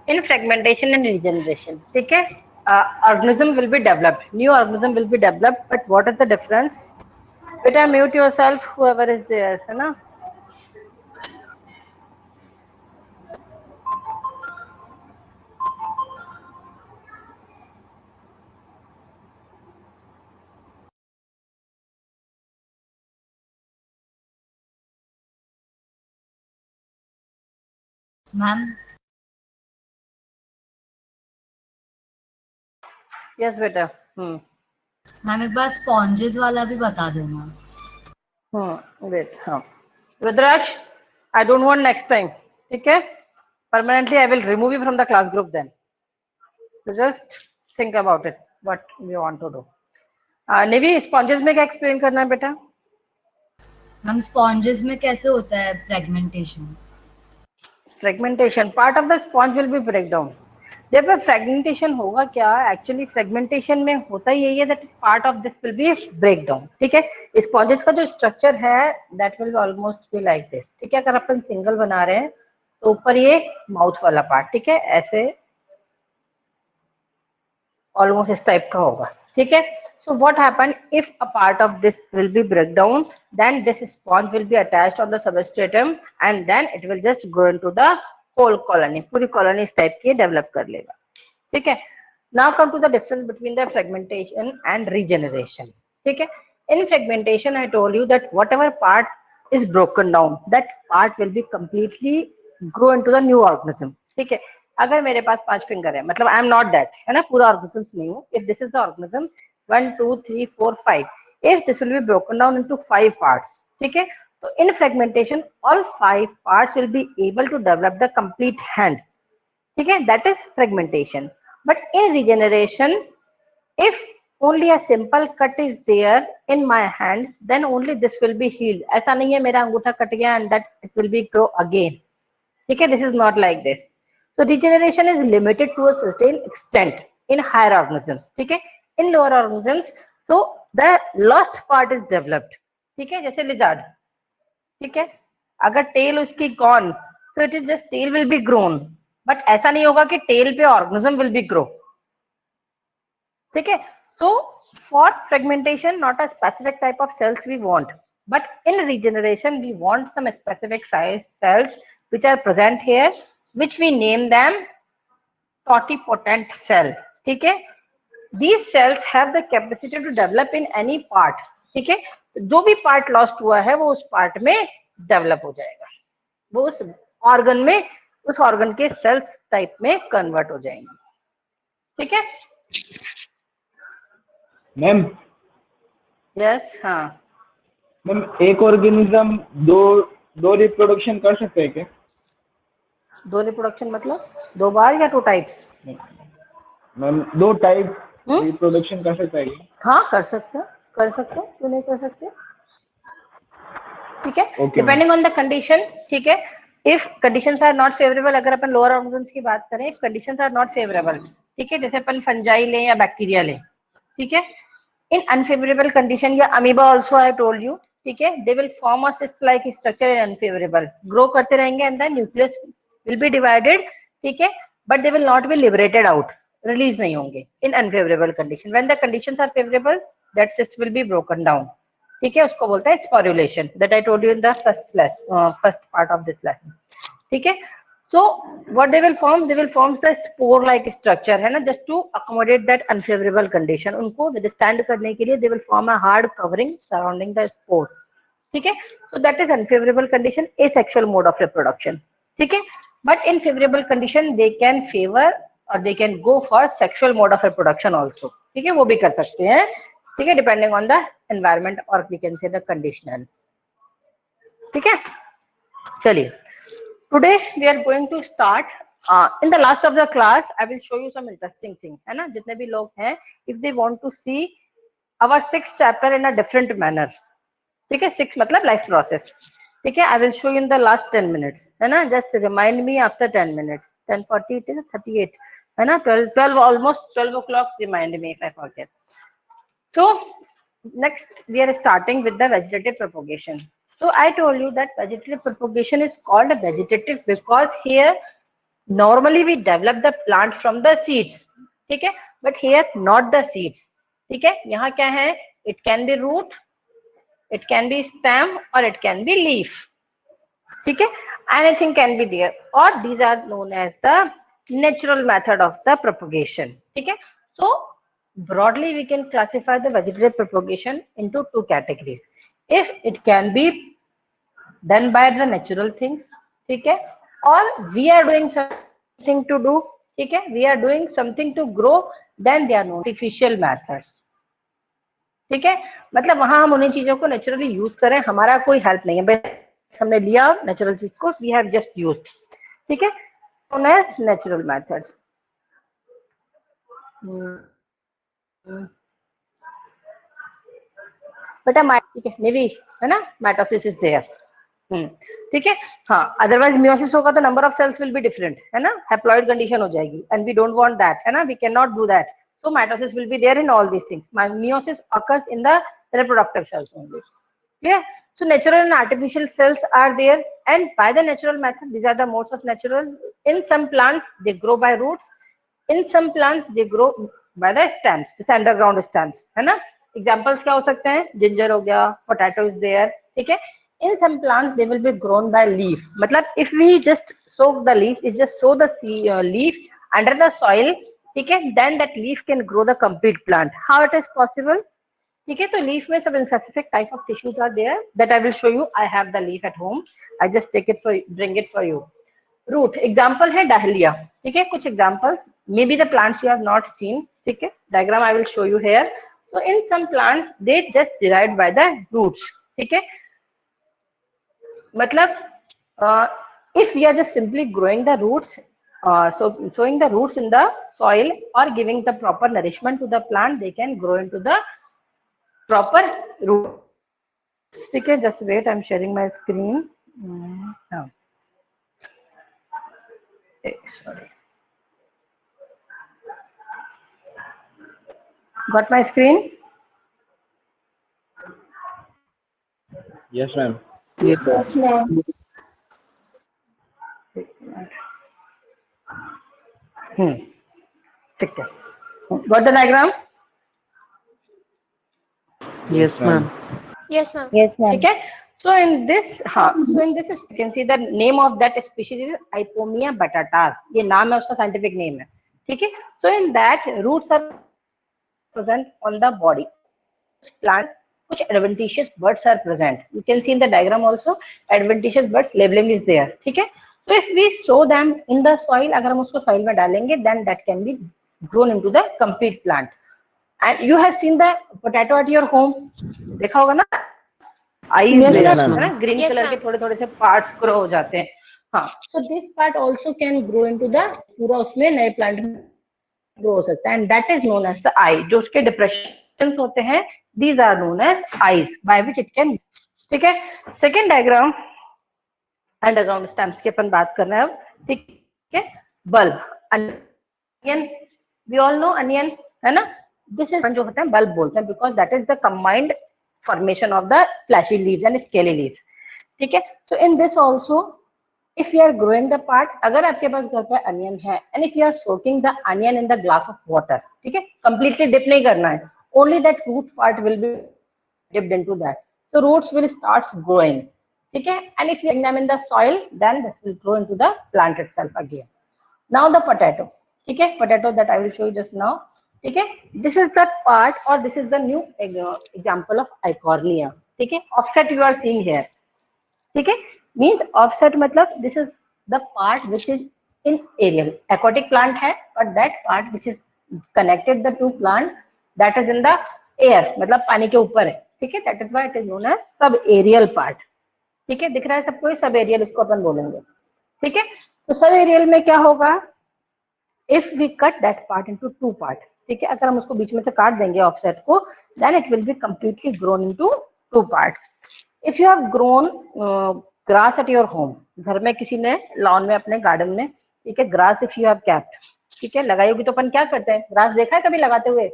In fragmentation and regeneration, ठीक है, organism will be developed, new organism will be developed, but what is the difference? Beta, mute yourself, whoever is there, है ना. Ma'am yes बेटा. Ma'am एक बार sponges वाला भी बता देना. वेट. हाँ, Rudraksh, I don't want next time, ठीक है, permanently I will remove you from the class group then. So just think about it, what you want to do. Nivi, sponges में क्या एक्सप्लेन करना है बेटा? मैम स्पॉन्जेस में कैसे होता है fragmentation? Fragmentation, part of the sponge will be break down. जब फ्रेगमेंटेशन होगा क्या, एक्चुअली फ्रेगमेंटेशन में होता ही यही है that part of this will be break down. ठीक है, स्पॉन्जेस का जो स्ट्रक्चर है that will almost be like this. ठीक है, अगर अपन सिंगल बना रहे हैं तो ऊपर ये माउथ वाला पार्ट, ठीक है, ऐसे ऑलमोस्ट इस टाइप का होगा. ठीक है, so what happen if a part of this will be break down, then this sponge will be attached on the substratum and then it will just go into the whole colony. पूरी colony इस type की develop कर लेगा. ठीक है, now come to the difference between the fragmentation and regeneration. ठीक है, in fragmentation I told you that whatever part is broken down, that part will be completely grow into the new organism. ठीक है, अगर मेरे पास 5 finger है, मतलब आई am not that, है ना, पूरा ऑर्गेनिज्म नहीं हूँ. If this is the organism 1 2 3 4 5, if this will be broken down into 5 parts, ठीक है, तो in fragmentation all 5 parts will be able to develop the complete hand. ठीक है, that is fragmentation. But in regeneration, if only a simple cut is there in my hand, then only this will be healed. ऐसा नहीं है मेरा अंगूठा cut गया and that it will be grow again. ठीक है, this is not like this. So regeneration is limited to a certain extent in higher organisms. ठीक है, in lower organisms, so the lost part is developed. ठीक है, जैसे lizard. ठीक है, अगर टेल उसकी gone, so it is just tail will be grown, but ऐसा नहीं होगा कि टेल पे organism will be grow. ठीक है, so for fragmentation not a specific type of cells we want, but in regeneration we want some specific size cells which are present here, which we name them totipotent cell. ठीक है, these cells have the capacity to develop in any part. ठीक है, जो भी part lost हुआ है वो उस पार्ट में डेवलप हो जाएगा, वो उस ऑर्गन में, उस ऑर्गन के सेल्स टाइप में कन्वर्ट हो जाएंगे. ठीक है मैम. यस. हाँ मैम, एक ऑर्गेनिज्म दो दो रिप्रोडक्शन कर सकते हैं क्या? दो रिप्रोडक्शन मतलब 2 बार या 2 टाइप्स? मैम 2 टाइप रिप्रोडक्शन कर सकता है क्या? हाँ कर सकते हैं, कर सकते हैं, क्यों नहीं कर सकते. ठीक है, Okay, depending on the condition. ठीक है, if conditions are not favourable, अगर अपन लोअर ऑर्गेनिज्म्स की बात करें, if conditions are not favourable, ठीक है, जैसे अपन फंजाई लें या बैक्टीरिया लें, ठीक है, इन अनफेवरेबल कंडीशन या amoeba also I told you, ठीक है, they will form a cyst like structure in unfavourable, grow करते रहेंगे and then nucleus will be divided. ठीक है, but they will not be liberated out, release नहीं होंगे in unfavourable condition. When the conditions are favourable, that cyst will be broken down. ठीक है, उसको बोलते हैं sporulation, that I told you in the first part of this lesson. ठीक है, so what they will form, they will form the spore like structure, है ना, just to accommodate that unfavorable condition. उनको withstand करने के लिए they will form a hard covering surrounding the spore. ठीक है, so that is unfavorable condition, asexual mode of reproduction. ठीक है, but in favorable condition they can favor or they can go for sexual mode of reproduction also. ठीक है, वो भी कर सकते हैं. ठीक है, depending on the environment or we can say the conditional. ठीक है, चलिए, today we are going to start in the last of the class I will show you some interesting thing, है ना, जितने भी लोग हैं, if they want to see our 6th chapter in a different manner. ठीक है, 6 मतलब life process. ठीक है, I will show you in the last 10 minutes, है ना, just remind me after 10 minutes. 10:40 it is 38, है ना, 12 almost 12 o'clock, remind me if I forget. So next we are starting with the vegetative propagation. So I told you that vegetative propagation is called vegetative because here Normally we develop the plant from the seeds, ठीक है, but here not the seeds, ठीक है, यहाँ क्या है, it can be root, it can be stem or it can be leaf, ठीक है, anything can be there, or these are known as the natural method of the propagation, ठीक है. So broadly we can classify the vegetative propagation into two categories. If it can be done by the natural things, ठीक है, or we are doing something to do, ठीक है, we are doing something to grow, then they are no artificial methods, ठीक है, मतलब वहां हम उन्हीं चीजों को नेचुरली यूज करें, हमारा कोई हेल्प नहीं है, बस हमने लिया नेचुरल चीज को, वी हैव जस्ट यूज्ड, ठीक है, नोन एज नेचुरल मेथड्स. बेटा ठीक है, नेवी है ना, माइटोसिस इज देयर, ठीक है, हाँ, अदरवाइज मियोसिस होगा तो number of cells will be different, है ना, हैप्लॉइड कंडीशन हो जाएगी, and we don't want that, है ना, we can not do that. So mitosis will be there in all these things. Meiosis occurs in the reproductive cells only. Yeah. So natural and artificial cells are there, and by the natural method, these are the modes of natural. In some plants, they grow by roots. In some plants, they grow by the stems, जैसे underground stems, है ना. Examples क्या हो सकते हैं? Ginger हो गया, potato is there, ठीक है. In some plants, they will be grown by leaf. मतलब if we just soak the leaf, is just sow the leaf under the soil, ठीक है, then that leaf can grow the complete plant. How it is possible? ठीक है, तो leaf में सब specific type of tissues are there that I will show you. I have the leaf at home. I just take it for, bring it for you. Root example है dahlia, ठीक है, कुछ examples, maybe the plants you have not seen, ठीक है, diagram I will show you here. So in some plants they just derived by the roots, ठीक है, मतलब if we are just simply growing the roots, so sowing the roots in the soil or giving the proper nourishment to the plant, they can grow into the proper roots, ठीक है. Just wait, I'm sharing my screen. Sorry, got my screen? Yes, ma'am. Yes, ma'am. ठीक है, got the diagram? Yes, ma'am. Yes, ma'am. Yes, ma'am. ठीक है. So in this, हाँ, so in this you can see the name of that species is Ipomia batatas. ये नाम है उसका, scientific name है, ठीक है. So in that roots are present on the body. Plant कुछ adventitious buds are present. You can see in the diagram also adventitious buds labeling is there, ठीक है. So if we sow them in the soil, अगर हम उसको soil में डालेंगे, then that can be grown into the complete plant. And you have seen the potato at your home, देखा होगा ना, eyes Yes, there, ma'am. है ना, green Yes, color के ma'am. थोड़े थोड़े से parts grow हो जाते हैं, हाँ. So this part also can grow into the, पूरा उसमें नए plant grow हो सकता है, and that is known as the eye. जो उसके depressions होते हैं, these are known as eyes by which it can, ठीक है. Second diagram, अंडरग्राउंड स्टेम्स की अपन बात कर रहे हैं अब, ठीक है. Bulb, onion, we all know onion, है ना, दिस इज जो होता है बल्ब बोलते हैं, because that is the combined formation of the fleshy leaves and scaly leaves, ठीक है. So in this also if you are growing the part, अगर आपके पास घर पर अनियन है, and if you are soaking the onion in the glass of water, ठीक है, कंप्लीटली डिप नहीं करना है, only that root part will be dipped into that, so roots will start growing, ठीक है. And if you bring them in the soil, then this will grow into the plant itself again. Now the potato, ठीक है, potato that I will show you just now, ठीक है. This is the part, or this is the new example of Eichhornia, ठीक है. Offset you are seeing here, ठीक है, means offset मतलब this is the part which is in aerial, aquatic plant है, but that part which is connected the two plant, that is in the air, मतलब पानी के ऊपर है, ठीक है. That is why it is known as sub aerial part, ठीक है. दिख रहा है सबको, सब एरियल इसको अपन बोलेंगे, ठीक है. तो सब एरियल में क्या होगा, if we cut that part into two part, ठीक है, अगर हम उसको बीच में से काट देंगे ऑफसेट को, then it will be completely grown into two parts. If you have grown grass at your home, घर में किसी ने लॉन में अपने गार्डन में, ठीक है, grass if you have kept, ठीक है, लगाई होगी, तो अपन क्या करते हैं, ग्रास देखा है कभी लगाते हुए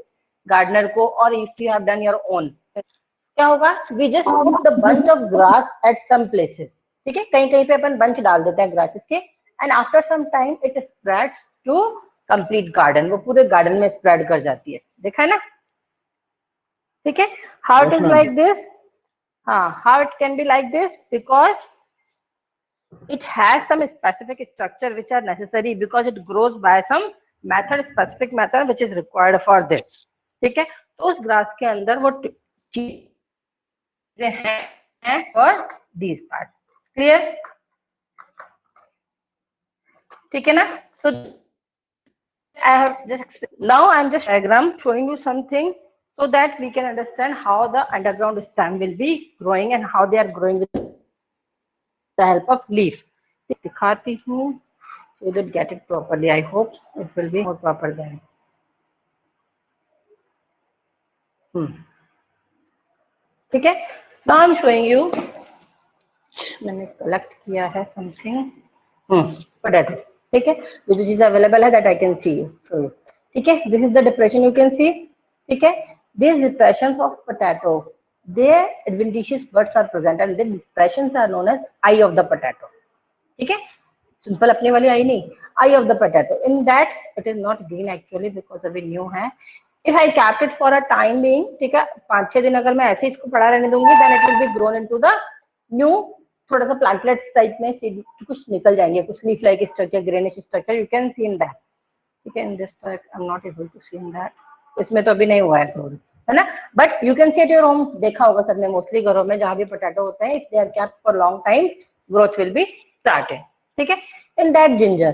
गार्डनर को, और if you have done your own, क्या होगा, we just put the bunch of grass at some places, ठीक है, कहीं कहीं पे अपन बंच डाल देते हैं ग्रासेस के, and after some time it spreads to complete garden, वो पूरे garden में spread कर जाती है, देखा है ना, ठीक है. How it Yes, is ma'am. like this? How it can be like this? Because it has some specific structure which are necessary, because it grows by some method, specific method which is required for this, ठीक है. तो उस grass के अंदर वो चीजें हैं for these parts. Clear? ठीक है ना. So I have just now I am just diagram showing you something so that we can understand how the underground stem will be growing and how they are growing with the help of leaf. दिखाती हूँ so that get it properly. I hope it will be more proper than. ठीक है. Now I am showing you. मैंने collect किया है something. Potato. ठीक है. जो चीज available है that I can see you. Show you. ठीक है. This is the depression you can see. ठीक है. These depressions of potato, their adventitious buds are present and the depressions are known as eye of the potato. ठीक है. Simple अपने वाली आई नहीं, eye of the potato. In that it is not green actually because अभी new है. If I kept it for a time being, ठीक है, 5-6 दिन अगर मैं ऐसे इसको पड़ा रहने दूंगी, then it will be grown into the new थोड़ा सा plantlet टाइप में सीड कुछ निकल जाएंगे, कुछ leaf like structure, greenish structure you can see in that. ठीक है. In this type I am not able to see in that. इसमें तो अभी नहीं हुआ है ग्रोथ, है ना, but you can see at your home. देखा होगा सबने मोस्टली घरों में जहां भी पोटैटो होते हैं, if they are kept for long time growth will be started. ठीक है. इन दैट जिंजर,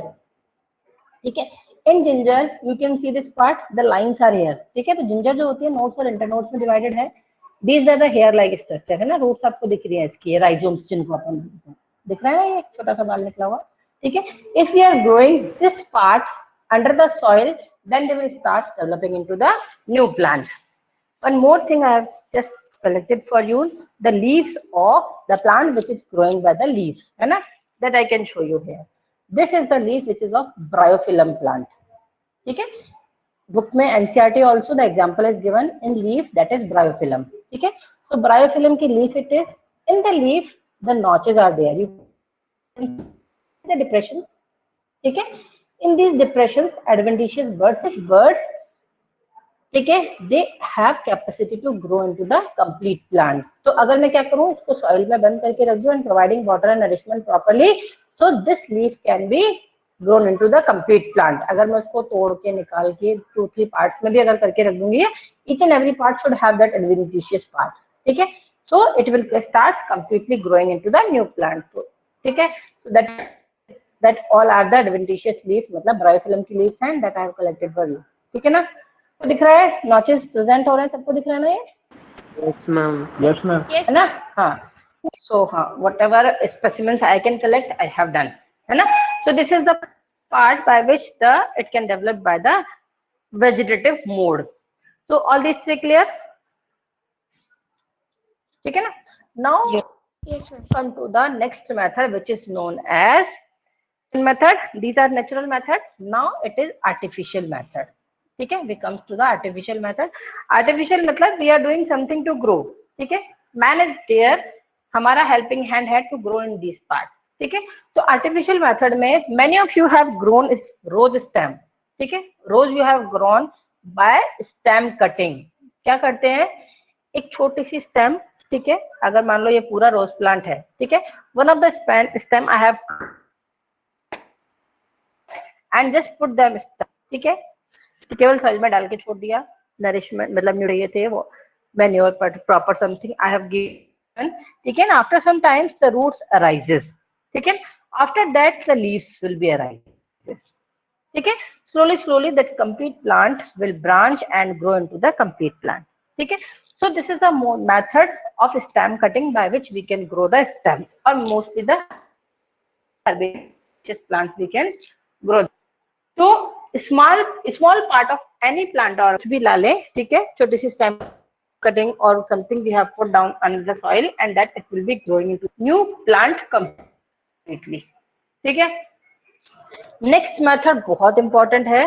ठीक है, in ginger you can see this part, the lines are here. ठीक है. तो जिंजर जो होती है नोड्स और इंटरनोड्स में डिवाइडेड है. These are the hair like structure, है ना, रूट्स आपको दिख रही है इसकी, राइजोम्स जिनको अपन दिख रहा है, ये छोटा सा बाल निकला हुआ. ठीक है. If we are growing this part under the soil, then they will start developing into the new plant. One more thing I have just collected for you, the leaves of the plant which is growing by the leaves, है ना, that I can show you here. This is the leaf which is of bryophyllum plant. ठीक है. Book में NCERT also the example is given in leaf, that is bryophyllum. ठीक है. So bryophyllum की leaf it is, in the leaf the notches are there, you can see the depressions. ठीक है. In these depressions adventitious birds, ठीक है, they have capacity to grow into the complete plant. तो अगर मैं क्या करूं, इसको सॉइल में बंद करके रख दूं and providing water and nourishment properly, so this leaf can be grown into the complete plant. अगर मैं उसको तोड़ के निकाल के 2-3 पार्ट्स में भी अगर करके रख दूंगी, each and every part should have that adventitious part. ठीक है. So it will start completely growing into the new plant. ठीक है. So that all are the adventitious leaves, मतलब bryophyllum की leaves हैं that I have collected for you. ठीक है ना. तो दिख रहा है नॉचेस प्रेजेंट हो रहे हैं, सबको दिख रहा है ना ये. Yes, ma'am. Yes, ma'am. है ना. हाँ. So whatever specimens I can collect I have done, है ना. So this is the part by which it can develop by the vegetative mode. So all these three clear. ठीक है ना. Now Yes, ma'am. come to the next method which is known as method. These are natural method. Now it is artificial method. ठीक है. We comes to the artificial method. Artificial मतलब we are doing something to grow. ठीक है. Man is there, हमारा helping hand है to grow in this part. ठीक है. तो artificial method में many of you have grown is rose stem. ठीक है. Rose you have grown by stem cutting. क्या करते हैं, एक छोटी सी stem, ठीक है, अगर मान लो ये पूरा रोज प्लांट है, ठीक है, one of the stem I have and just put them, ठीक है, केवल सॉइल में डाल के छोड़ दिया, नरिशमेंट मतलब न्यूट्रिएंट थे वो, manure proper something I have given. ठीक है ना. After some times the roots arises. ठीक है. After that the leaves will be arises. ठीक है. slowly that complete plant will branch and grow into the complete plant. ठीक है. So this is the method of stem cutting by which we can grow the stems, or mostly the herbaceous plants we can grow. तो small part of any plant or कुछ भी ला ले, ठीक है, छोटी सी stem cutting or something we have put down under the soil and that it will be growing into new plant completely. ठीक है. Next method बहुत important है,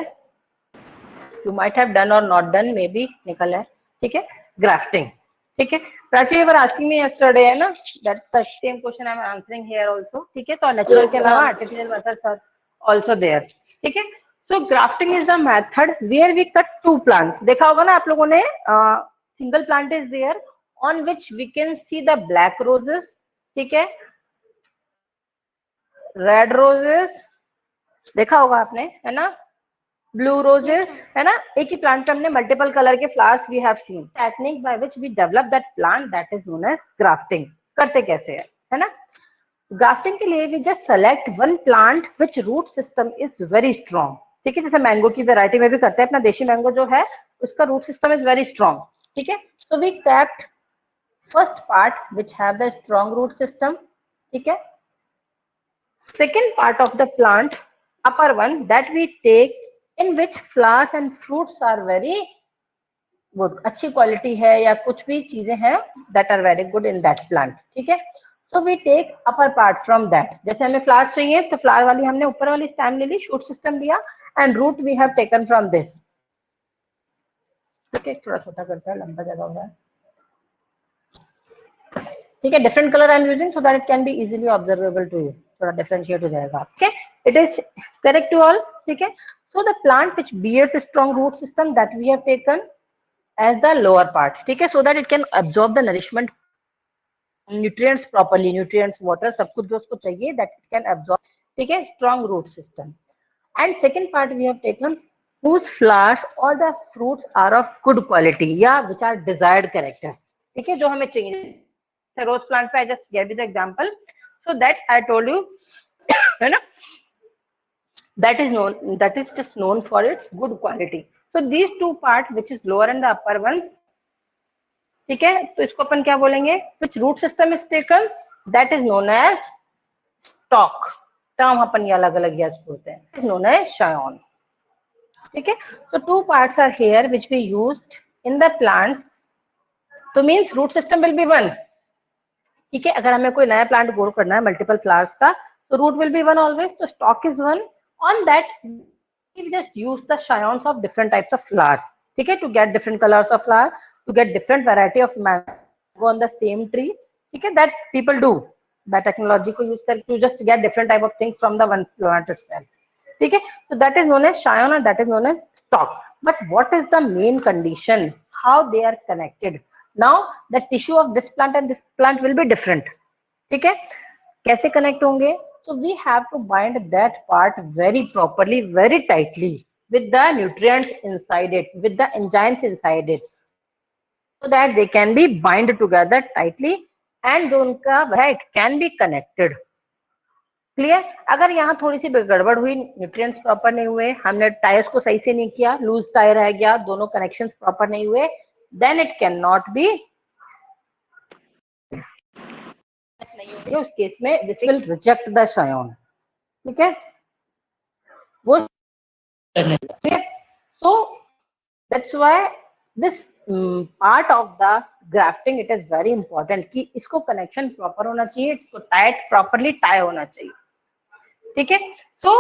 you might have done or not done, maybe निकल है. ठीक है. Grafting. ठीक है, Prachi you were asking me yesterday है ना, that's the same question I'm answering here also. ठीक है, तो नेचुरल के अलावा artificial methods are also there. ठीक है, so grafting is the method where we cut two plants. देखा होगा ना आप लोगों ने, single plant is there on which we can see the black roses. ठीक है, रेड रोजेस देखा होगा आपने, है ना, ब्लू रोजेस, है ना, एक ही प्लांट पे हमने मल्टीपल कलर के flowers we have seen. Technique by which we develop that plant that is known as grafting. करते कैसे है ना, ग्राफ्टिंग के लिए we just select one plant which root system is very strong. ठीक है, जैसे मैंगो की वेराइटी में भी करते हैं, अपना देशी मैंगो जो है उसका root system is very strong. ठीक है, so we kept first part which have the strong root system. ठीक है, second part of the plant, upper one, that we take in which flowers and fruits are very good, अच्छी quality है या कुछ भी चीजें हैं that are very good in that plant. ठीक है, so we take upper part from that. जैसे हमें फ्लावर्स चाहिए तो फ्लावर वाली हमने ऊपर वाली स्टेम ले ली, शूट सिस्टम लिया, and root we have taken from this. ठीक है, थोड़ा छोटा करता है, लंबा जगह हो रहा है. ठीक है, different colour I am using so that it can be easily observable to you. थोड़ा डिफरेंशिएट हो जाएगा. Okay, it is correct to all. ठीक है, so the plant which bears strong root system that we have taken as the lower part. ठीक है, so that it can absorb the nourishment, nutrients properly, nutrients, water, सब कुछ जो उसको चाहिए that it can absorb. ठीक है, strong root system. And second part we have taken whose flowers or the fruits are of good quality या which are desired characters. ठीक है, जो हमें चाहिए. रोज प्लांट पे I just gave you the example so that I told you है ना, that is known, that is just known for its good quality. So these two part which is lower and the upper one. ठीक है, तो इसको अपन क्या बोलेंगे, which root system is taken, that is known as stalk. Term अपन ये अलग अलग यूज करते हैं, is known as scion. ठीक है, so two parts are here which we used in the plants, तो means root system will be one. ठीक है, अगर हमें कोई नया प्लांट ग्रो करना है मल्टीपल फ्लावर्स का, तो root will be one always, तो stock is one. On that we just use the scions of different types of flowers. ठीक है, to get different colours of flower, to get different variety of mango on the same tree. ठीक है, that people do that technology को use करके to just get different type of things from the one plant itself. ठीक है, so that is known as scion and that is known as stalk. But what is the main condition, how they are connected? Now the tissue of this plant and this plant will be different. ठीक है, कैसे connect होंगे, so we have to bind that part very properly, very tightly with the nutrients inside it, with the enzymes inside it, so that they can be bind together tightly and जो उनका है it can be connected. Clear. अगर यहाँ थोड़ी सी गड़बड़ हुई, nutrients proper नहीं हुए, हमने टायर्स को सही से नहीं किया, लूज टायर रह गया, दोनों कनेक्शंस प्रॉपर नहीं हुए, then it can not be. उस केस में this will reject the scion. ठीक है, वो so that's why this part of the grafting it is very important कि इसको कनेक्शन प्रॉपर होना चाहिए, इसको टाइट प्रॉपरली टाई होना चाहिए. ठीक है, so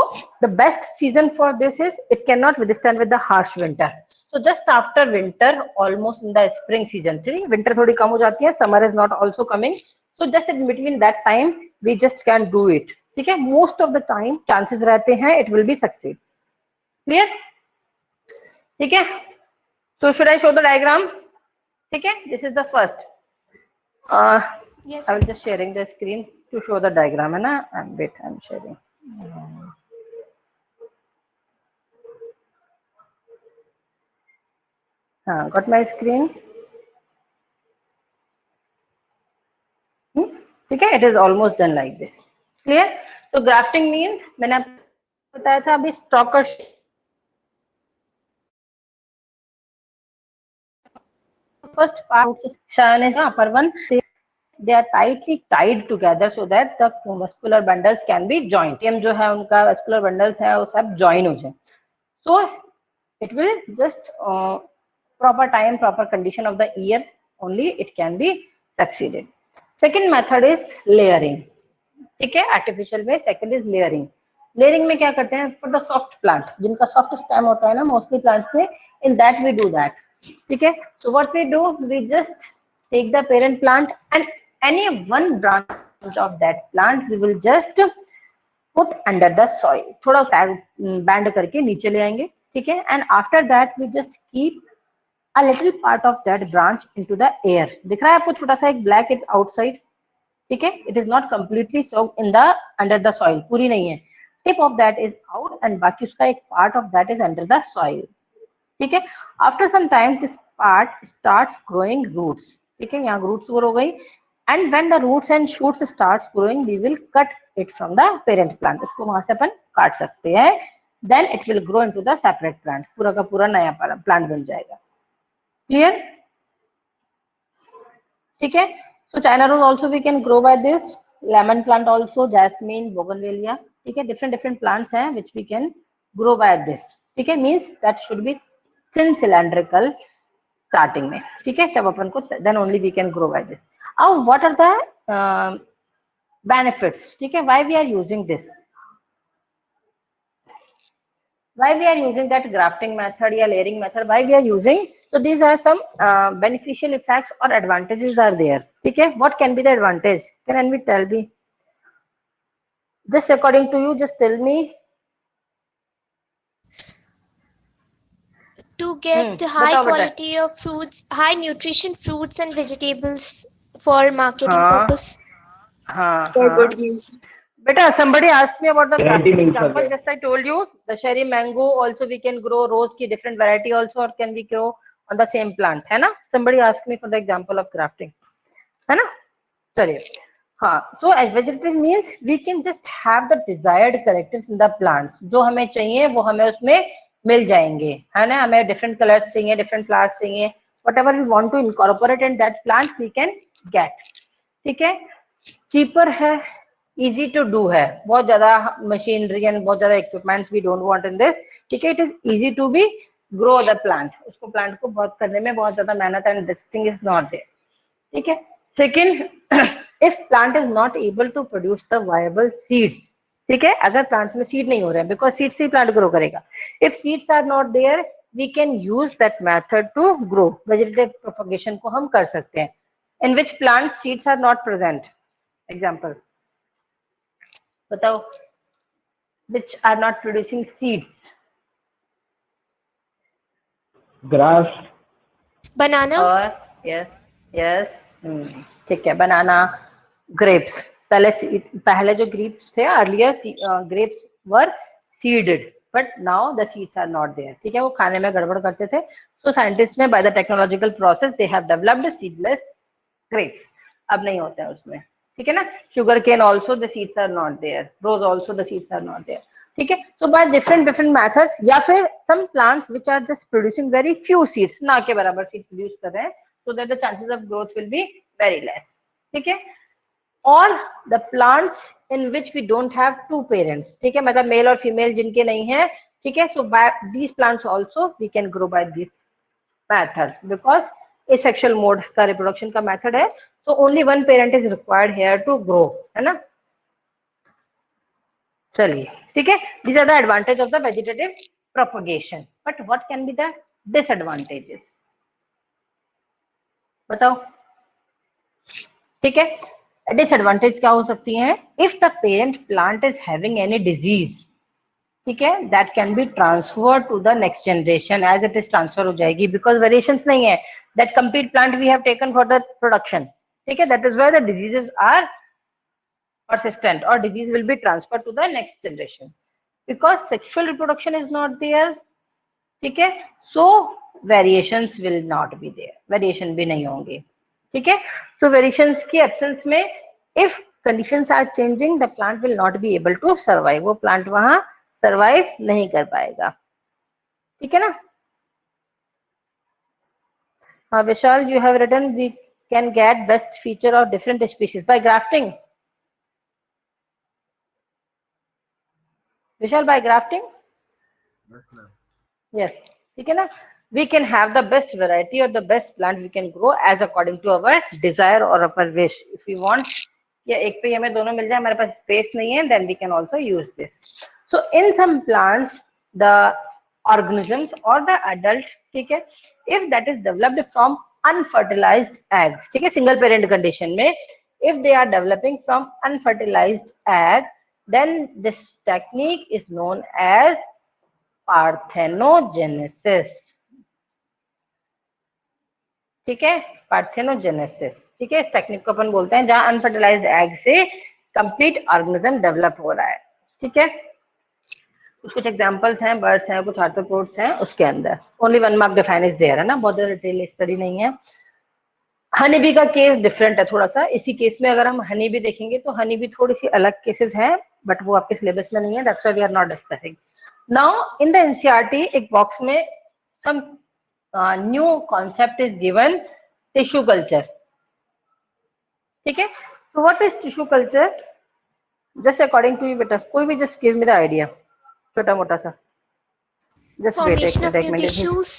the best season for this is it cannot withstand with the harsh winter. So just after winter, almost in the spring season, winter थोड़ी कम हो जाती है, summer is not also coming, so just in between that time we just can do it. ठीक है, most of the time chances रहते हैं it will be succeed. Clear? ठीक है, so should I show the diagram? ठीक है, this is the first. Yes, I will just sharing the screen to show the diagram है ना, and wait, I'm sharing. हाँ, got my screen. ठीक है, it is almost done like this. Clear? So grafting means मैंने आपको बताया था अभी स्टॉक और first part शायन है upper one, they are tightly tied together so that the muscular bundles can be joined. हम जो है उनका muscular bundles है वो सब join हो जाए. So it will just proper time, proper condition of the year only it can be succeeded. Second method is layering. ठीक है, artificial में second is layering. Layering में क्या करते हैं, for the soft plant जिनका soft stem होता है ना mostly plants में, in that we do that. ठीक है, so what we do, we just take the parent plant and any one branch of that plant we will just put under the soil, थोड़ा band करके नीचे ले आएंगे, ठीक है, and after that we just keep a little part of that branch into the air. दिख रहा है आपको छोटा सा एक black it outside, ठीक है, it is not completely soaked in the under the soil, पूरी नहीं है, tip of that is out and बाकी उसका एक part of that is under the soil, ठीक है. After some time this part starts growing roots, ठीक है, यहाँ रूट्स ग्रो हो गई and when the roots and shoots starts growing we will cut it from the parent plant, इसको वहां से अपन काट सकते हैं, then it will grow into the separate plant, पूरा का पूरा नया प्लांट बन जाएगा. क्लियर, ठीक है. So China rose also we can grow by this, lemon plant also, jasmine, bougainvillea, ठीक है, डिफरेंट डिफरेंट प्लांट्स हैं which we can grow by this, ठीक है, means that should be thin cylindrical starting में, ठीक है, जब अपन को then only we can grow by this. अब व्हाट आर द बेनिफिट्स, ठीक है, why we are using this, why we are using that grafting method या layering method, why we are using, so these are some beneficial effects or advantages are there, ठीक है. What can be the advantage, can we tell me, just according to you, just tell me. To get high बताओ बेटा. quality of fruits, high nutrition fruits and vegetables for marketing हाँ. purpose. हाँ, हाँ. Beta, somebody asked me about the Variety grafting means example. okay. Just I told you, the cherry mango also we can grow, rose की different variety also, or can we grow on the same plant, है ना? Somebody asked me for the example of grafting, है ना? चलिए, हाँ. So as vegetative means we can just have the desired characters in the plants. जो हमें चाहिए वो हमें उसमें मिल जाएंगे, है ना? हमें different colors चाहिए, different flowers चाहिए, whatever we want to incorporate in that plant we can get, ठीक है. cheaper है, easy to do है, बहुत ज्यादा मशीनरी एंड बहुत ज्यादा equipments we don't want in this, ठीक है. It is easy to be grow the plant, उसको प्लांट को बहुत करने में बहुत ज्यादा मेहनत and this thing is not there, ठीक है. Second, if plant is not able to produce the viable seeds, ठीक है, अगर प्लांट्स में सीड नहीं हो रहे हैं, बिकॉज सीड से ही प्लांट ग्रो करेगा, if seeds are not there we can use that method to grow, vegetative propagation को हम कर सकते हैं, in which plant seeds are not present. Example बताओ, which are not producing seeds. Grass. Banana. और yes, yes, ठीक है, बनाना, grapes. पहले जो ग्रेप्स थे, earlier grapes were seeded but now the seeds are not there, ठीक है, वो खाने में गड़बड़ करते थे. सो साइंटिस्ट ने by the technological process they have developed seedless grapes, अब नहीं होता है उसमें, ठीक है ना. Sugar cane also the seeds are not there, rose also the seeds are not there, ठीक है. So by different different methods, या फिर some plants which are just producing very few seeds, ना के बराबर सीड प्रोड्यूस कर रहे हैं, so that the chances of growth will be very less, ठीक है. और the plants in which we don't have two parents, ठीक है, मतलब मेल और फीमेल जिनके नहीं है, ठीक है. So by these plants also we can grow by this method, because asexual mode का रिप्रोडक्शन का मेथड है, so only one parent is required here to grow, है ना. चलिए, ठीक है, these are the advantage of the vegetative propagation, but what can be the disadvantages, बताओ, ठीक है. डिसएडवांटेज क्या हो सकती है, if the parent plant is having any disease, ठीक है, that can be transfer to the next generation, as it is transfer हो जाएगी, बिकॉज वेरिएशंस नहीं है, that complete plant we have taken for the production, ठीक है. That is where the diseases are persistent or disease will be transferred to the next generation because sexual reproduction is not there, ठीक है. so variations will not be there, variation भी नहीं होंगे, ठीक है. so variations की absence में if conditions are changing the plant will not be able to survive, वो plant वहां survive नहीं कर पाएगा, ठीक है ना. हाँ विशाल, you have written we can get best feature of different species by grafting. Vishal, by grafting? Yes, ठीक है ना. We can have the best variety or the best plant we can grow as according to our desire or our wish. If we want, या एक पे हमें दोनों मिल जाए, हमारे पास स्पेस नहीं है, then we can also use this. So in some plants, the organisms or the adult, ठीक है, if that is developed from unfertilized egg, ठीक है, सिंगल पेरेंट कंडीशन में if they are developing from unfertilized egg then this technique is known as parthenogenesis, ठीक है, parthenogenesis, ठीक है, इस टेक्निक को अपन बोलते हैं जहां अनफर्टिलाइज्ड एग से कंप्लीट ऑर्गेनिज्म डेवलप हो रहा है, ठीक है। कुछ एग्जांपल्स हैं, बर्ड्स हैं, कुछ आर्थ्रोपोड्स हैं, उसके अंदर only 1 mark define is there, है ना, बहुत ज्यादा डिटेल स्टडी नहीं है। हनी बी का केस डिफरेंट है थोड़ा सा, इसी केस में अगर हम हनी बी देखेंगे तो हनी बी थोड़ी सी अलग केसेस हैं, बट वो आपके सिलेबस में नहीं है, that's why we are not discussing now in the NCERT. एक बॉक्स में some new concept is given, tissue culture, ठीक है। तो what is tissue culture, just according to you बेटा, कोई भी just give me the idea, छोटा मोटा सा, जस्ट वेट Formation of एक new minute. tissues,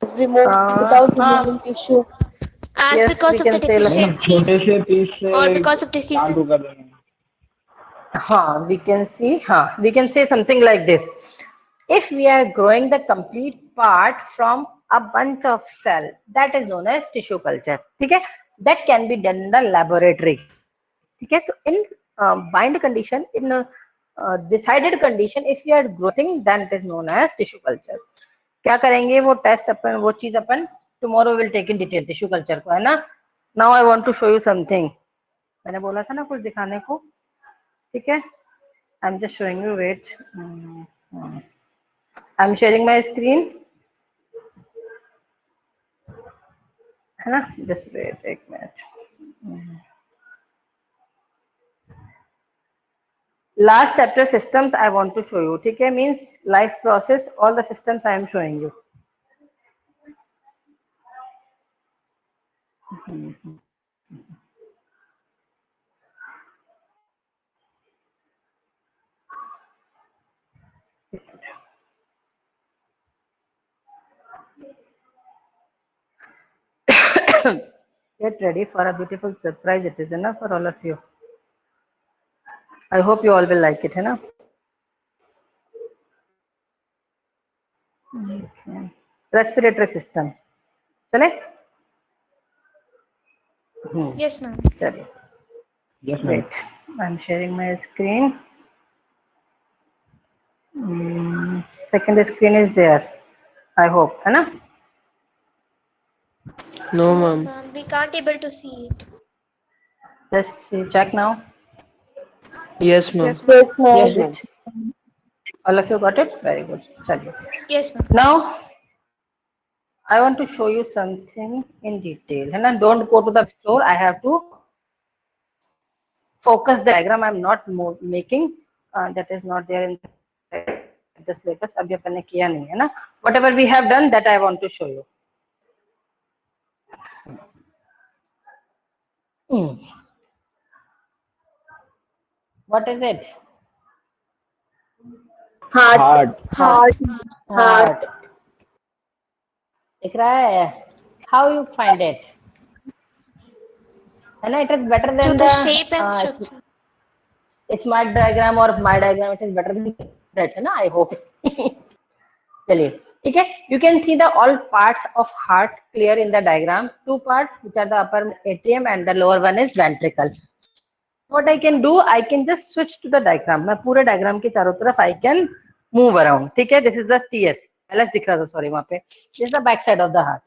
Remove without removing tissue. as Yes, because we of the can say like, मतलब छोटे deficiencies से पीस से or because of plant diseases. उगा देंगे। हाँ, we can see, हाँ, we can say something like this. If we are growing the complete part from a bunch of cell, that is known as tissue culture. ठीक है, that can be done in the laboratory. ठीक है, तो in bind condition, in decided condition, if we are growing, then it is known as tissue culture. क्या करेंगे वो test अपन, वो चीज अपन tomorrow will take in detail tissue culture को, है ना। Now I want to show you something. मैंने बोला था ना कुछ दिखाने को, ठीक है। I'm just showing you, wait. I'm sharing my screen, है ना, just wait एक minute. Last chapter systems I want to show you, ठीक है, means life process, all the systems I am showing you. Get ready for a beautiful surprise. It is enough for all of you. I hope you all will like it, है ना। Respiratory system, चले। Yes, ma'am. चलिए, Yes, ma'am. wait, I'm sharing my screen. Second screen is there, I hope, है ना। No, ma'am. Ma'am, we can't able to see it. Just see, check now. Yes, ma'am. Yes, ma'am. Yes, ma'am. Is it? All of you got it? Very good. चलिए। Yes, ma'am. Now I want to show you something in detail, है ना। Don't go to the store. I have to focus the diagram. I'm not making. That is not there in the syllabus. अभी अपन ने किया नहीं है ना। Whatever we have done, that I want to show you. What is it? Heart. Heart. दिख रहा है? How you find it? है ना? It is better To than the shape and structure. smart diagram or my diagram. It is better than that, है ना? I hope. चलिए, ठीक है। You can see the all parts of heart clear in the diagram. Two parts, which are the upper atrium and the lower one is ventricle. What I can do, I can just switch to the diagram. मैं पूरे diagram के चारों तरफ I can move around. ठीक है? This is the TS. LS दिख रहा था, sorry वहाँ पे. This is the back side of the heart.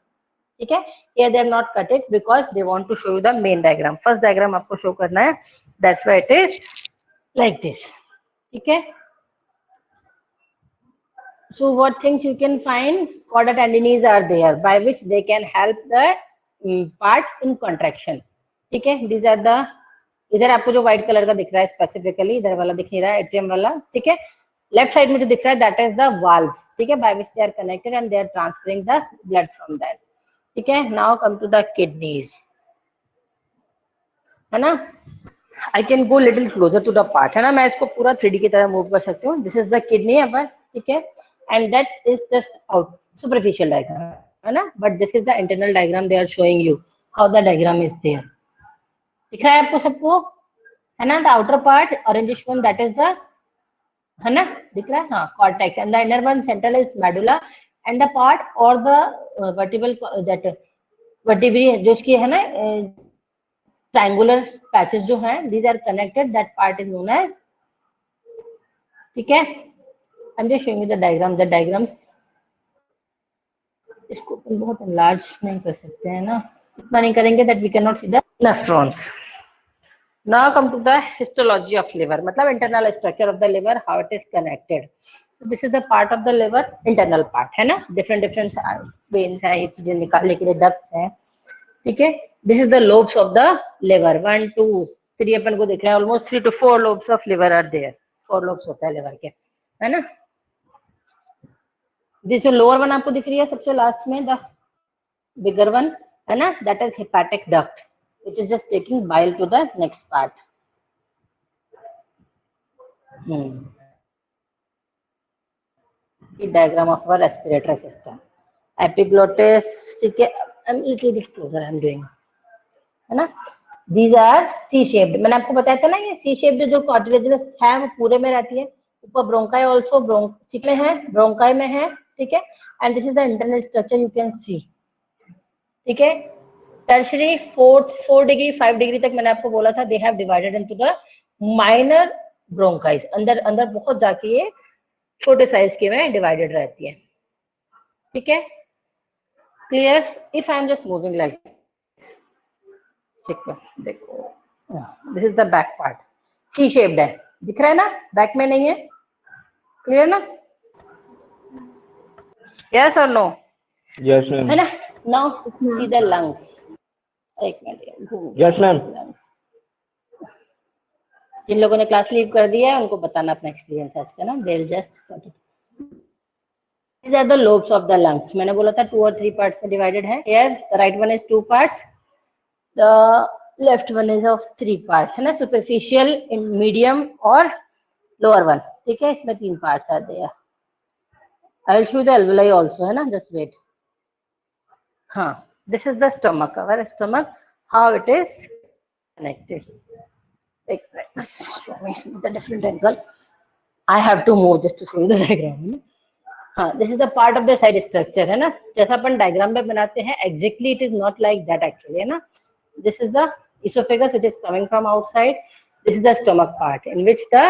ठीक है? Here they have not cut it because they want to show you the main diagram. First diagram आपको show करना है. That's why it is like this. ठीक है? So what things you can find? Chorda tendines are there by which they can help the part in contraction. ठीक है? These are the, इधर आपको जो व्हाइट कलर का दिख रहा है स्पेसिफिकली, इधर वाला दिख नहीं रहा है, एट्रियम वाला, ठीक है। लेफ्ट साइड में जो दिख रहा है दैट इज द वाल्व, ठीक है, by which they are connected and they are transferring the blood from that, ठीक है। Now come to the kidneys, है ना। I can go little closer to the part, है ना, मैं इसको पूरा 3D की तरह मूव कर सकती हूँ। This is the kidney upper, ठीक है, and that is just out superficial diagram, है ना, but this is the internal diagram they are showing you how the diagram is there. दिख रहा है आपको सबको, है ना। The outer part orangish one that is the, है ना, दिख रहा है, हाँ, cortex, and the inner one central is medulla, and the part और द वर्टिबल दैट वर्टिब्री जो इसकी है ना ट्रायंगुलर पैचेस जो हैं, these are connected, that part is known as, ठीक है। I'm just showing you the diagram, the diagram इसको अपन बहुत enlarge नहीं कर सकते हैं ना, इतना नहीं करेंगे that we cannot see the nephrons. Now come to the histology of liver, मतलब internal structure of the liver, how it is connected. So this is the part of the liver, internal part है ना, different veins हैं, ये चीजें निकालने के लिए ducts हैं, ठीक है। This is the lobes of the liver, 1 2 3 अपन को दिख रहा है, almost 3 to 4 lobes of liver are there, 4 lobes होता है liver के, है ना। This जो lower one आपको दिख रही है सबसे लास्ट में, the bigger one है ना, that is hepatic duct, which is just taking bile to the next part. The diagram of our respiratory system, epiglottis, ठीक है, I'm little bit closer I'm doing, है ना। These are C shaped, मैंने आपको बताया था ना, ये C shaped जो कार्टिलेजिनस है वो पूरे में रहती है, ऊपर ब्रोंकाई ऑल्सो ब्रोंचिक में है, ब्रोंकाई में है, ठीक है। And this is the internal structure you can सी, ठीक है। टर्शरी 4 डिग्री 5 डिग्री तक मैंने आपको बोला था, they have divided into the minor bronchi, अंदर अंदर बहुत जाके ये छोटे साइज के में डिवाइडेड रहती है, ठीक है। Clear? If I am just moving like, ठीक है, देखो this is the back part, C shaped है, दिख रहा है ना, बैक में नहीं है, क्लियर ना? यस और नो? Yes ma'am. है ना। नाउ सी द लंग्स, एक मिनट, यस मैम। जिन लोगों ने क्लास लीव कर दिया है उनको बताना अपना एक्सपीरियंस आज का ना, they will just, these are the lobes of the lungs, मैंने बोला था 2 और 3 पार्ट्स में डिवाइडेड है, here the right one is 2 parts, the left one is of 3 parts, है ना, सुपरफिशियल, मीडियम और लोअर वन, ठीक है, इसमें 3 पार्ट्स आते हैं। I will show the alveoli also, है ना, जस्ट वेट। हाँ, this is the stomach, our stomach, how it is connected. Show me the different angle. I have to move just to show you the diagram. हाँ, this is the part of the side structure, है ना, जैसा अपन diagram में बनाते हैं, exactly it is not like that actually, है ना। This is the esophagus which is coming from outside. This is the stomach part in which the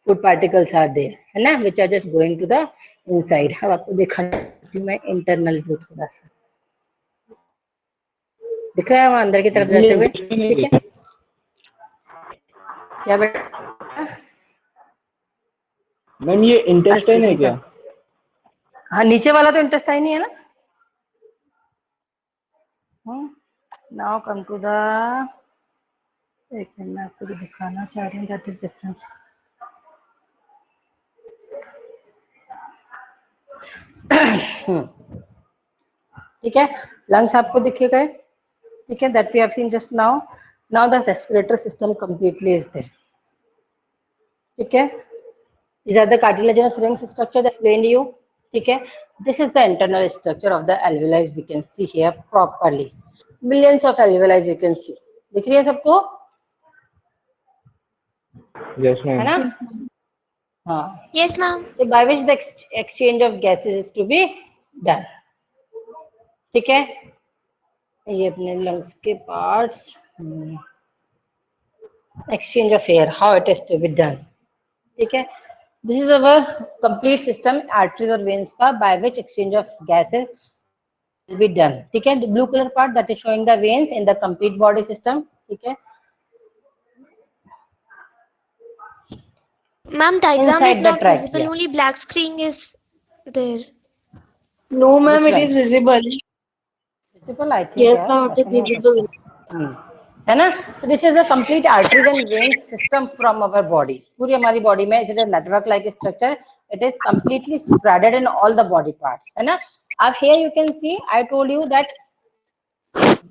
food particles are there, है ना, which are just going to the inside. अब आपको दिखाती हूँ मैं internal view थोड़ा सा, दिख रहा है वहाँ अंदर की तरफ जाते हुए, ठीक है। क्या बेटा? मैम ये इंटेस्टाइन है क्या? हाँ, नीचे वाला तो इंटेस्टाइन ही है ना। नाउ कम टू द, एक मिनट मैं आपको दिखाना चाह रही हूँ दैट इज डिफरेंट। ठीक है, लंग्स आपको दिखे गए, ठीक है, that we have seen just now. Now the respiratory system completely is there, ठीक है। These are the cartilaginous rings structure that explained you, ठीक है। This is the internal structure of the alveoli, we can see here properly, millions of alveoli you can see, दिख रही है सबको? Yes ma'am. है ना? हाँ, Yes, ma'am. so by which the exchange of gases is to be done, ठीक है। ये अपने lungs के parts, exchange of air, how it is to be done, ठीक है। This is our complete system, arteries और veins का, by which exchange of gases will be done, ठीक है। The blue color part that is showing the veins in the complete body system, ठीक है। Ma'am, diagram is Inside the not visible. trachea. Only black screen is there. No, ma'am, Which it one? is visible. Visible, I think. Yes, यार, ma'am, it ऐसा is नहीं हो visible. सकता। है ना। So this is a complete arteries and veins system from our body. पूरी हमारी body में, it is a network like structure. It is completely spreaded in all the body parts, है ना। अब here you can see, I told you that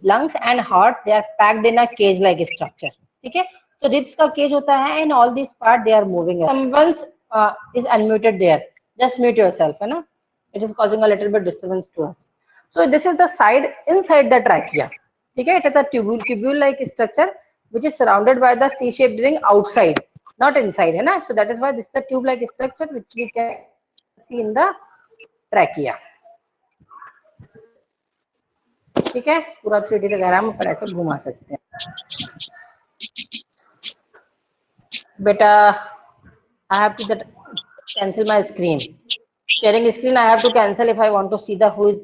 lungs and heart they are packed in a cage like structure, ठीक है। तो ribs का cage होता है and all these part they are moving. Someone is unmuted there. Just mute yourself, है ना. It is causing a little bit disturbance to us. So this is the side inside the trachea. ठीक है, it is a tubule like structure which is surrounded by the C-shaped ring outside, not inside, है ना. So that is why this is the tube like structure which we can see in the trachea. ठीक है, पूरा 3D diagram अपन ऐसे घुमा सकते हैं। बेटा I have to cancel my screen. Sharing screen I have to cancel if I want to see the who is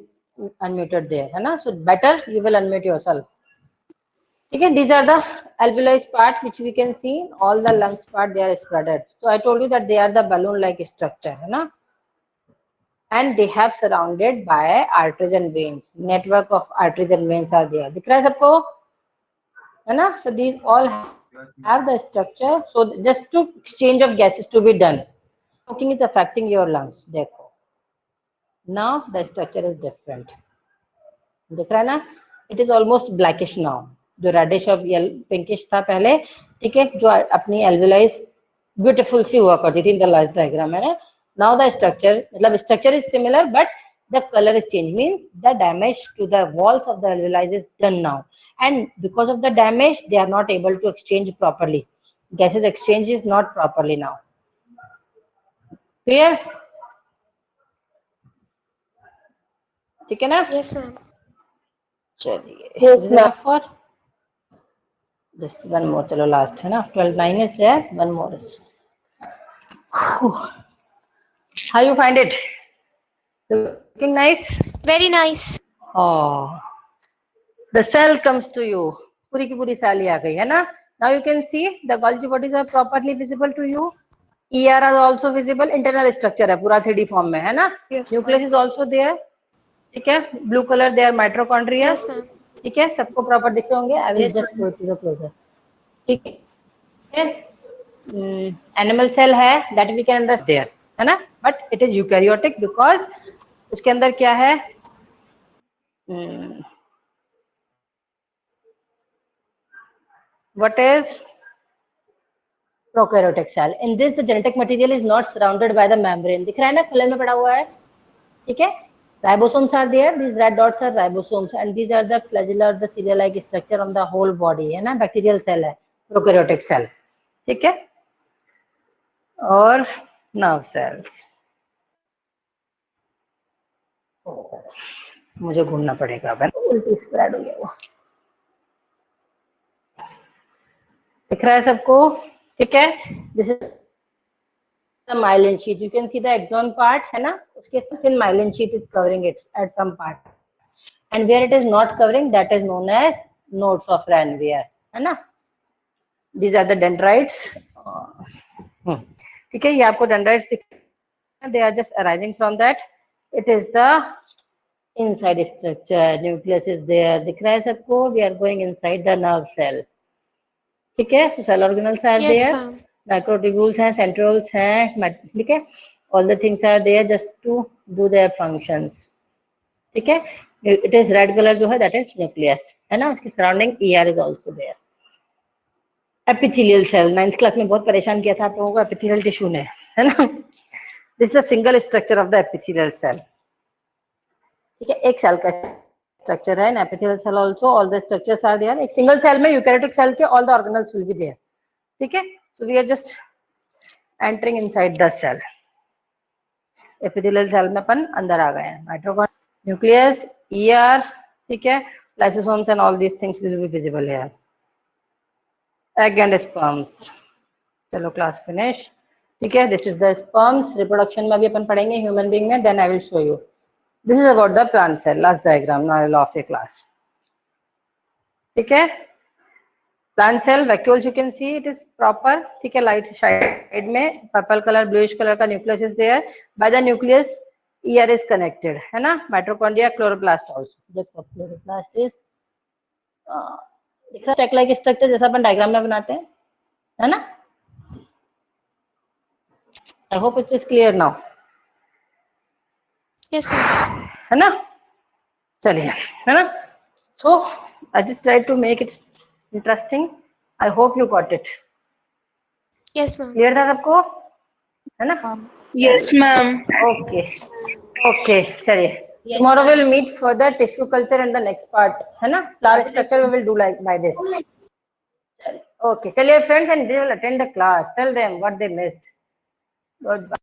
unmuted there, है ना? So better you will unmute yourself. ठीक है, these are the alveoli part which we can see. All the lungs part they are spreaded. So I told you that they are the balloon-like structure, है ना? And they have surrounded by arteries and veins. Network of arteries and veins are there. दिख रहा है सबको? है ना? So these all have the structure. So just to exchange of gases to be done. Smoking is affecting your lungs. देखो. Now the structure is different. दिख रहा है ना? It is almost blackish now. जो रेडिश और pinkish था पहले, ठीक है, जो अपनी एल्वेलाइज ब्यूटीफुल सी हुआ करती थी इन द लास्ट डायग्राम है ना. नाउ द स्ट्रक्चर, मतलब structure is similar but the colour is change, means the damage to the walls of the alveoli is done now, and because of the damage they are not able to exchange properly. Gases exchange is not properly now. Clear? ठीक है ना? Yes, ma'am. चलिए. Yes, ma'am. For just one more, चलो last है ना. 12:09 is there. One more is. How you find it? Looking nice? Very nice. Oh, the cell comes to you. पूरी की पूरी cell ही आ गई है ना. Now you can see the Golgi bodies are properly visible to you. ER is also visible. Internal structure है पूरा 3D form में है ना. Yes, Nucleus is also there. ठीक है. Blue color they are mitochondria. Yes, ma'am. ठीक है, सबको प्रॉपर दिखे होंगे. I will Yes, just ma'am. go to the closer. ठीक है. एनिमल सेल है that we can understand there, है ना, but it is eukaryotic because उसके अंदर क्या है, what is prokaryotic cell. In this the genetic material is not surrounded by the membrane. दिख रहा है ना, कलर में पड़ा हुआ है. ठीक है. Ribosomes are there. These red dots are ribosomes, and these are the flagella or the cilia-like structure on the whole body, है ना. Bacterial cell है, prokaryotic cell. ठीक है. और nerve cells. मुझे घूमना पड़ेगा, अब उल्टी स्प्रेड हो गया वो. दिख रहा है सबको? ठीक है. This is the myelin sheath. You can see the axon part, है ना, उसके thin myelin sheath is covering it at some part, and where it is not covering, that is known as nodes of Ranvier, है ना. These are the dendrites. ठीक है, ये आपको dendrites दिख, they are just arising from that. It is the inside structure. Nucleus is there. दिख रहा है सबको? We are going inside the nerve cell. ठीक है. So cell organelles are Yes, there. ma'am. Microtubules हैं, centrioles हैं, ठीक है. All the things are there just to do their functions. ठीक है. It is red color जो है, that is nucleus, है ना. उसके surrounding ER is also there. Epithelial cell 9th class में बहुत परेशान किया था आप लोगों को epithelial tissue ने, है ना. This is a single structure of the epithelial cell. ठीक है. एक सेल का स्ट्रक्चर है. epithelial cell also all the structures are there. एक सिंगल सेल में यूकैरियोटिक सेल के all the organelles will be there. ठीक है. So we are just entering inside the cell. Epithelial cell में अपन अंदर आ गए हैं. Mitochondria, nucleus, ER, ठीक है. Lysosomes and all these things will be visible here. Egg and sperms. चलो class finish. ठीक है. This is the sperms. Reproduction में भी अपन पढ़ेंगे human being में. Then I will show you. This is about the plant cell. Last diagram. Now I will off your class. ठीक है. Plant cell vacuoles you can see it is proper. ठीक है. Light side में purple color, bluish color का nucleus is there. By the nucleus, ER is connected, है ना. Mitochondria, chloroplast also. देखो chloroplast is दिख रहा है check like structure जैसा अपन डायग्राम में बनाते हैं, है ना. I hope it is clear now. Yes, ma'am. है ना. चलिए, है ना. So I just tried to make it interesting. I hope you got it. Yes, ma'am. Clear था सबको, है ना. Yes, ma'am. Okay. Okay. चलिए. Yes, Tomorrow ma'am. we'll meet for the tissue culture in the next part, है ना. Flower structure we will do like by this. Okay. Tell your friends and they will attend the class. Tell them what they missed. Goodbye.